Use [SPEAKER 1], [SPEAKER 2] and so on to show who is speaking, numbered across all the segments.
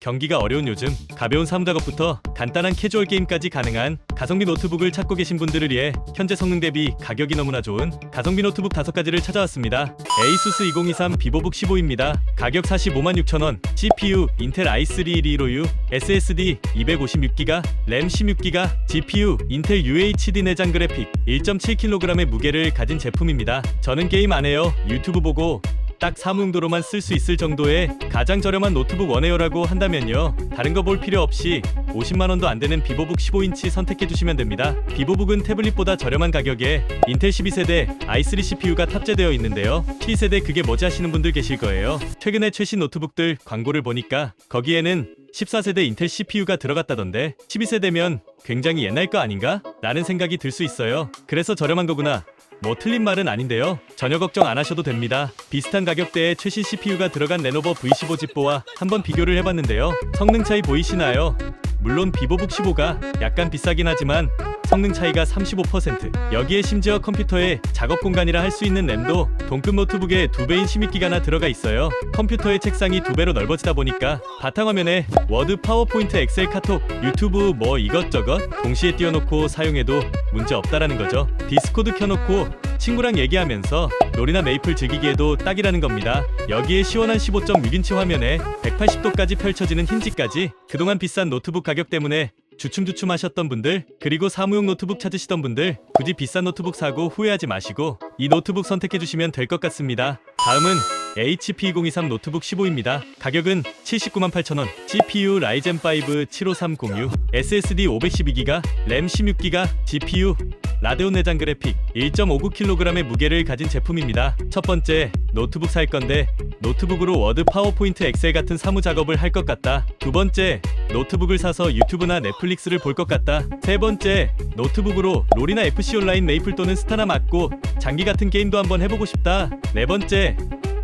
[SPEAKER 1] 경기가 어려운 요즘 가벼운 사무작업부터 간단한 캐주얼 게임까지 가능한 가성비 노트북을 찾고 계신 분들을 위해 현재 성능 대비 가격이 너무나 좋은 가성비 노트북 5가지를 찾아왔습니다. ASUS 2023 비보북 15입니다. 가격 456,000원, CPU 인텔 i3 125U, SSD 256GB, 램 16GB, GPU 인텔 UHD 내장 그래픽, 1.7kg의 무게를 가진 제품입니다. 저는 게임 안 해요. 유튜브 보고 딱 사무용도로만 쓸 수 있을 정도의 가장 저렴한 노트북 원해요라고 한다면요, 다른 거 볼 필요 없이 50만원도 안 되는 비보북 15인치 선택해주시면 됩니다. 비보북은 태블릿보다 저렴한 가격에 인텔 12세대 i3 CPU가 탑재되어 있는데요, 12세대 그게 뭐지 하시는 분들 계실 거예요. 최근에 최신 노트북들 광고를 보니까 거기에는 14세대 인텔 CPU가 들어갔다던데 12세대면 굉장히 옛날 거 아닌가? 라는 생각이 들 수 있어요. 그래서 저렴한 거구나, 뭐 틀린 말은 아닌데요, 전혀 걱정 안 하셔도 됩니다. 비슷한 가격대에 최신 CPU가 들어간 레노버 V15 집보와 한번 비교를 해봤는데요, 성능 차이 보이시나요? 물론 비보북 15가 약간 비싸긴 하지만 성능 차이가 35%, 여기에 심지어 컴퓨터에 작업 공간이라 할 수 있는 램도 동급 노트북의 2배인 16기가나 들어가 있어요. 컴퓨터의 책상이 2배로 넓어지다 보니까 바탕화면에 워드, 파워포인트, 엑셀, 카톡, 유튜브 뭐 이것저것 동시에 띄워놓고 사용해도 문제 없다라는 거죠. 디스코드 켜놓고 친구랑 얘기하면서 롤이나 메이플 즐기기에도 딱이라는 겁니다. 여기에 시원한 15.6인치 화면에 180도까지 펼쳐지는 힌지까지, 그동안 비싼 노트북 가격 때문에 주춤주춤 하셨던 분들, 그리고 사무용 노트북 찾으시던 분들, 굳이 비싼 노트북 사고 후회하지 마시고 이 노트북 선택해주시면 될 것 같습니다. 다음은 HP 2023 노트북 15입니다. 가격은 798,000원, CPU 라이젠 5 75306, SSD 512GB, 램 16GB, GPU 라데온 내장 그래픽, 1.59kg의 무게를 가진 제품입니다. 첫 번째, 노트북 살 건데 노트북으로 워드, 파워포인트, 엑셀 같은 사무 작업을 할 것 같다. 두 번째, 노트북을 사서 유튜브나 넷플릭스를 볼 것 같다. 세 번째, 노트북으로 롤이나 FC 온라인, 메이플 또는 스타나 맞고 장기 같은 게임도 한번 해보고 싶다. 네 번째,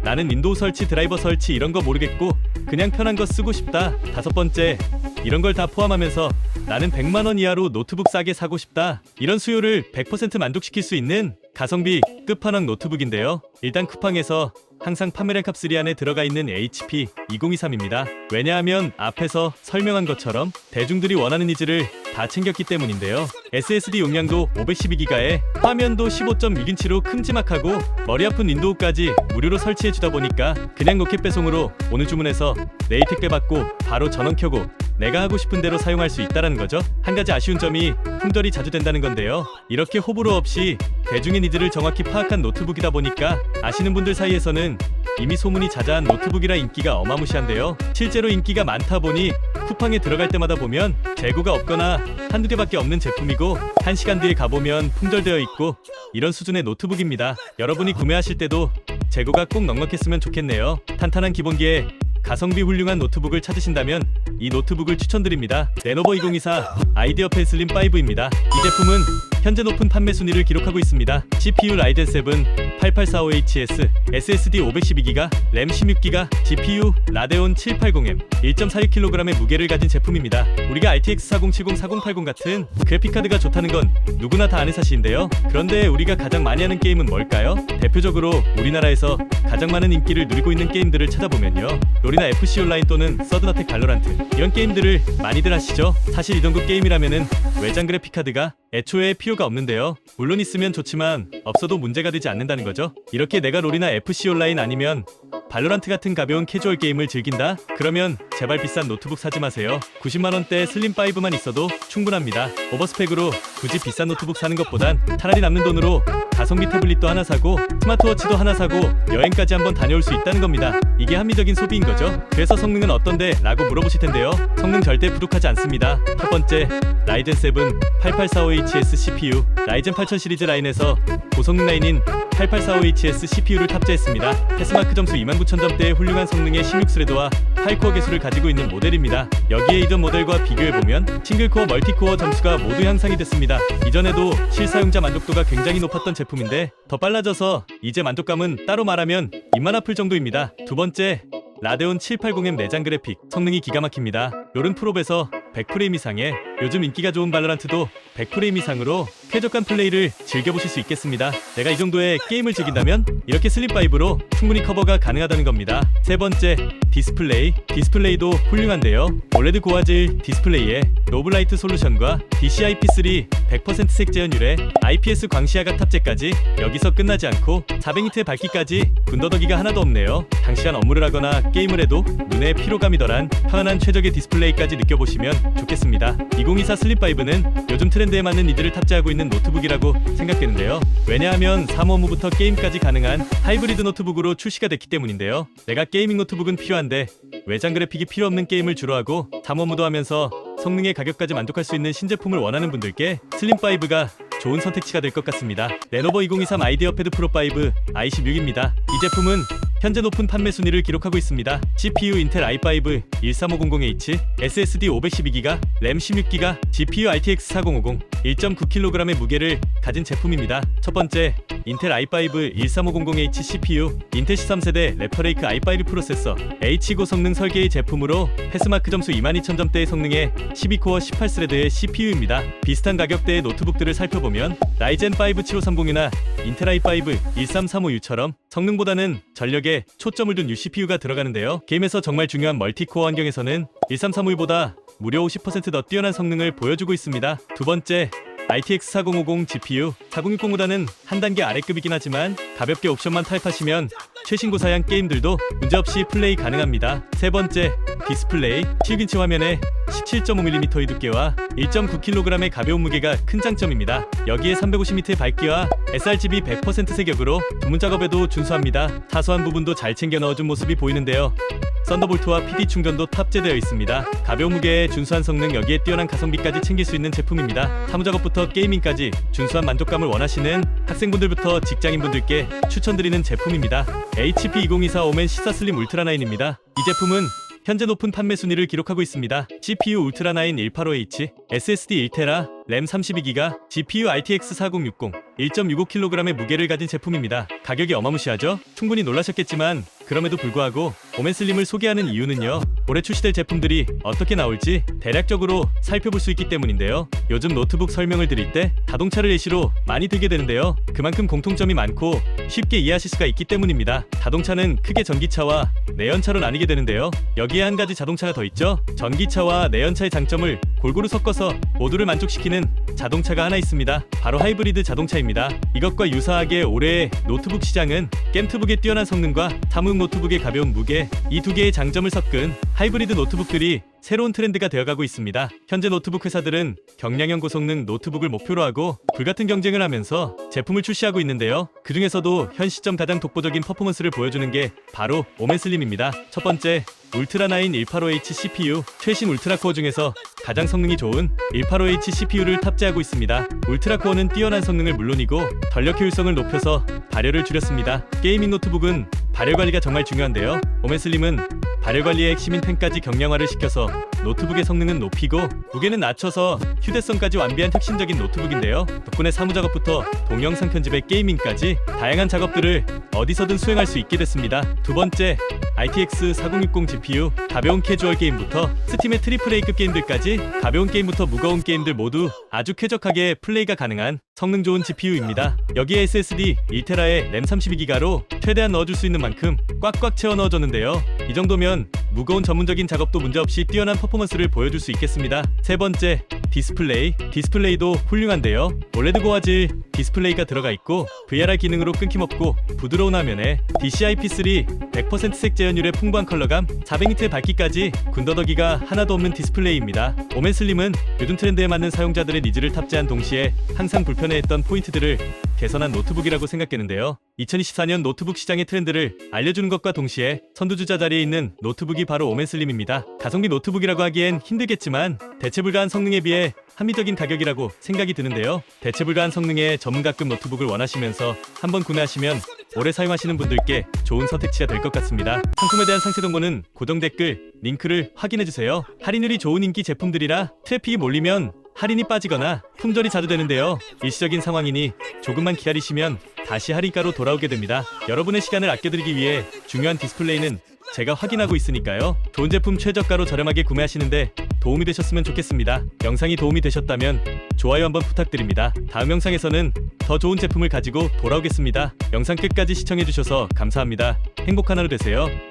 [SPEAKER 1] 나는 윈도우 설치, 드라이버 설치 이런 거 모르겠고 그냥 편한 거 쓰고 싶다. 다섯 번째, 이런 걸 다 포함하면서 나는 100만원 이하로 노트북 싸게 사고 싶다. 이런 수요를 100% 만족시킬 수 있는 가성비 끝판왕 노트북인데요, 일단 쿠팡에서 항상 판매량 탑3 안에 들어가 있는 HP 2023입니다. 왜냐하면 앞에서 설명한 것처럼 대중들이 원하는 니즈를 다 챙겼기 때문인데요. SSD 용량도 512GB에 화면도 15.6인치로 큼지막하고 머리 아픈 윈도우까지 무료로 설치해주다 보니까 그냥 로켓 배송으로 오늘 주문해서 내일 택배 받고 바로 전원 켜고 내가 하고 싶은 대로 사용할 수 있다는 거죠. 한 가지 아쉬운 점이 품절이 자주 된다는 건데요, 이렇게 호불호 없이 대중의 니즈를 정확히 파악한 노트북이다 보니까 아시는 분들 사이에서는 이미 소문이 자자한 노트북이라 인기가 어마무시한데요, 실제로 인기가 많다 보니 쿠팡에 들어갈 때마다 보면 재고가 없거나 한두 개밖에 없는 제품이고 1시간 뒤에 가보면 품절되어 있고 이런 수준의 노트북입니다. 여러분이 구매하실 때도 재고가 꼭 넉넉했으면 좋겠네요. 탄탄한 기본기에 가성비 훌륭한 노트북을 찾으신다면 이 노트북을 추천드립니다. 레노버 2024 아이디어 펜 슬림 5입니다. 이 제품은 현재 높은 판매 순위를 기록하고 있습니다. CPU 라이젠 7 8845HS, SSD 512GB, 램 16GB, GPU 라데온 780M, 1.46kg의 무게를 가진 제품입니다. 우리가 RTX 4070, 4080 같은 그래픽카드가 좋다는 건 누구나 다 아는 사실인데요, 그런데 우리가 가장 많이 하는 게임은 뭘까요? 대표적으로 우리나라에서 가장 많은 인기를 누리고 있는 게임들을 찾아보면요, 롤이나 FC 온라인 또는 서든어택, 발로란트 이런 게임들을 많이들 하시죠. 사실 이 정도 게임이라면은 외장 그래픽카드가 애초에 필요가 없는데요, 물론 있으면 좋지만 없어도 문제가 되지 않는다는 거죠. 이렇게 내가 롤이나 FC 온라인 아니면 발로란트 같은 가벼운 캐주얼 게임을 즐긴다? 그러면 제발 비싼 노트북 사지 마세요. 90만원대 슬림 5만 있어도 충분합니다. 오버스펙으로 굳이 비싼 노트북 사는 것보단 차라리 남는 돈으로 가성비 태블릿도 하나 사고 스마트워치도 하나 사고 여행까지 한번 다녀올 수 있다는 겁니다. 이게 합리적인 소비인 거죠. 그래서 성능은 어떤데? 라고 물어보실 텐데요, 성능 절대 부족하지 않습니다. 첫 번째, 라이젠 7 8845HS CPU, 라이젠 8000 시리즈 라인에서 고성능 라인인 8845HS CPU를 탑재했습니다. 패스마크 점수 29000점대의 훌륭한 성능의 16스레드와 8코어 개수를 가지고 있는 모델입니다. 여기에 이전 모델과 비교해보면 싱글코어, 멀티코어 점수가 모두 향상이 됐습니다. 이전에도 실사용자 만족도가 굉장히 높았던 제품인데 더 빨라져서 이제 만족감은 따로 말하면 입만 아플 정도입니다. 두 번째, 라데온 780M 내장 그래픽, 성능이 기가 막힙니다. 롤은 프롭에서 100프레임 이상의 요즘 인기가 좋은 발로란트도 100프레임 이상으로 쾌적한 플레이를 즐겨보실 수 있겠습니다. 내가 이 정도의 게임을 즐긴다면 이렇게 슬립5로 충분히 커버가 가능하다는 겁니다. 세 번째, 디스플레이도 훌륭한데요. 올레드 고화질 디스플레이에 노블라이트 솔루션과 DCI-P3 100% 색 재현율에 IPS 광시야각 탑재까지 여기서 끝나지 않고 400니트의 밝기까지 군더더기가 하나도 없네요. 장시간 업무를 하거나 게임을 해도 눈에 피로감이 덜한 편안한 최적의 디스플레이까지 느껴보시면 좋겠습니다. 2024 슬립5는 요즘 트렌드에 맞는 니즈를 탑재하고 있는 노트북이라고 생각되는데요. 왜냐하면 사무업무부터 게임까지 가능한 하이브리드 노트북으로 출시가 됐기 때문인데요. 내가 게이밍 노트북은 필요한데 외장 그래픽이 필요 없는 게임을 주로 하고 사무업무도 하면서 성능의 가격까지 만족할 수 있는 신제품을 원하는 분들께 슬립5가 좋은 선택지가 될 것 같습니다. 레노버 2023 아이디어패드 프로 5 i16입니다. 이 제품은 현재 높은 판매 순위를 기록하고 있습니다. CPU 인텔 i5 13500H, SSD 512GB, 램 16GB, GPU RTX 4050, 1.9kg의 무게를 가진 제품입니다. 첫 번째, 인텔 i5 13500H CPU, 인텔 13세대 래퍼레이크 i5 프로세서, H 고성능 설계의 제품으로 패스마크 점수 22000점대의 성능의 12코어 18스레드의 CPU입니다. 비슷한 가격대의 노트북들을 살펴보면 라이젠 5 7530이나 인텔 i5 13355U처럼 성능보다는 전력에 초점을 둔 UCPU가 들어가는데요. 게임에서 정말 중요한 멀티코어 환경에서는 13351보다 무려 50% 더 뛰어난 성능을 보여주고 있습니다. 두 번째, RTX 4050 GPU 4060보다는 한 단계 아래급이긴 하지만 가볍게 옵션만 타입하시면 최신 고사양 게임들도 문제없이 플레이 가능합니다. 세 번째, 디스플레이 7인치 화면에 17.5mm의 두께와 1.9kg의 가벼운 무게가 큰 장점입니다. 여기에 350N의 밝기와 sRGB 100% 색역으로 전문 작업에도 준수합니다. 사소한 부분도 잘 챙겨 넣어준 모습이 보이는데요. 썬더볼트와 PD 충전도 탑재되어 있습니다. 가벼운 무게에 준수한 성능, 여기에 뛰어난 가성비까지 챙길 수 있는 제품입니다. 사무작업부터 게이밍까지 준수한 만족감을 원하시는 학생분들부터 직장인분들께 추천드리는 제품입니다. HP 2024 오멘 시사 슬림 울트라 9입니다. 이 제품은 현재 높은 판매 순위를 기록하고 있습니다. CPU 울트라 9 185H, SSD 1TB, 램 32GB, GPU RTX 4060, 1.65kg의 무게를 가진 제품입니다. 가격이 어마무시하죠? 충분히 놀라셨겠지만 그럼에도 불구하고 오멘슬림을 소개하는 이유는요, 올해 출시될 제품들이 어떻게 나올지 대략적으로 살펴볼 수 있기 때문인데요. 요즘 노트북 설명을 드릴 때 자동차를 예시로 많이 들게 되는데요. 그만큼 공통점이 많고 쉽게 이해하실 수가 있기 때문입니다. 자동차는 크게 전기차와 내연차로 나뉘게 되는데요. 여기에 한 가지 자동차가 더 있죠. 전기차와 내연차의 장점을 골고루 섞어서 모두를 만족시키는 자동차가 하나 있습니다. 바로 하이브리드 자동차입니다. 이것과 유사하게 올해의 노트북 시장은 겜트북의 뛰어난 성능과 사무용 노트북의 가벼운 무게, 이 두 개의 장점을 섞은 하이브리드 노트북들이 새로운 트렌드가 되어가고 있습니다. 현재 노트북 회사들은 경량형 고성능 노트북을 목표로 하고 불같은 경쟁을 하면서 제품을 출시하고 있는데요. 그 중에서도 현 시점 가장 독보적인 퍼포먼스를 보여주는 게 바로 오멘슬림입니다. 첫 번째, 울트라 9 185H CPU, 최신 울트라 코어 중에서 가장 성능이 좋은 185H CPU를 탑재하고 있습니다. 울트라 코어는 뛰어난 성능을 물론이고 전력 효율성을 높여서 발열을 줄였습니다. 게이밍 노트북은 발열 관리가 정말 중요한데요. 오멘슬림은 발열 관리의 핵심인 팬까지 경량화를 시켜서 노트북의 성능은 높이고 무게는 낮춰서 휴대성까지 완비한 혁신적인 노트북인데요. 덕분에 사무작업부터 동영상 편집에 게이밍까지 다양한 작업들을 어디서든 수행할 수 있게 됐습니다. 두 번째, RTX 4060 GPU, 가벼운 캐주얼 게임부터 스팀의 트리플 A급 게임들까지 가벼운 게임부터 무거운 게임들 모두 아주 쾌적하게 플레이가 가능한 성능 좋은 GPU입니다. 여기에 SSD 1TB의 램 32GB로 최대한 넣어줄 수 있는 만큼 꽉꽉 채워 넣어줬는데요. 이 정도면 무거운 전문적인 작업도 문제없이 뛰어난 퍼포먼스를 보여줄 수 있겠습니다. 세 번째, 디스플레이도 훌륭한데요. 올레드 고화질 디스플레이가 들어가 있고 VRR 기능으로 끊김없고 부드러운 화면에 DCI-P3 100% 색 재현율의 풍부한 컬러감, 400니트의 밝기까지 군더더기가 하나도 없는 디스플레이입니다. 오멘슬림은 요즘 트렌드에 맞는 사용자들의 니즈를 탑재한 동시에 항상 불편해했던 포인트들을 개선한 노트북이라고 생각되는데요. 2024년 노트북 시장의 트렌드를 알려주는 것과 동시에 선두주자 자리에 있는 노트북이 바로 오멘슬림입니다. 가성비 노트북이라고 하기엔 힘들겠지만 대체 불가한 성능에 비해 합리적인 가격이라고 생각이 드는데요. 대체 불가한 성능의 전문가급 노트북을 원하시면서 한번 구매하시면 오래 사용하시는 분들께 좋은 선택지가 될 것 같습니다. 상품에 대한 상세 정보는 고정 댓글 링크를 확인해주세요. 할인율이 좋은 인기 제품들이라 트래픽이 몰리면 할인이 빠지거나 품절이 자주 되는데요. 일시적인 상황이니 조금만 기다리시면 다시 할인가로 돌아오게 됩니다. 여러분의 시간을 아껴드리기 위해 중요한 디스플레이는 제가 확인하고 있으니까요. 좋은 제품 최저가로 저렴하게 구매하시는데 도움이 되셨으면 좋겠습니다. 영상이 도움이 되셨다면 좋아요 한번 부탁드립니다. 다음 영상에서는 더 좋은 제품을 가지고 돌아오겠습니다. 영상 끝까지 시청해주셔서 감사합니다. 행복한 하루 되세요.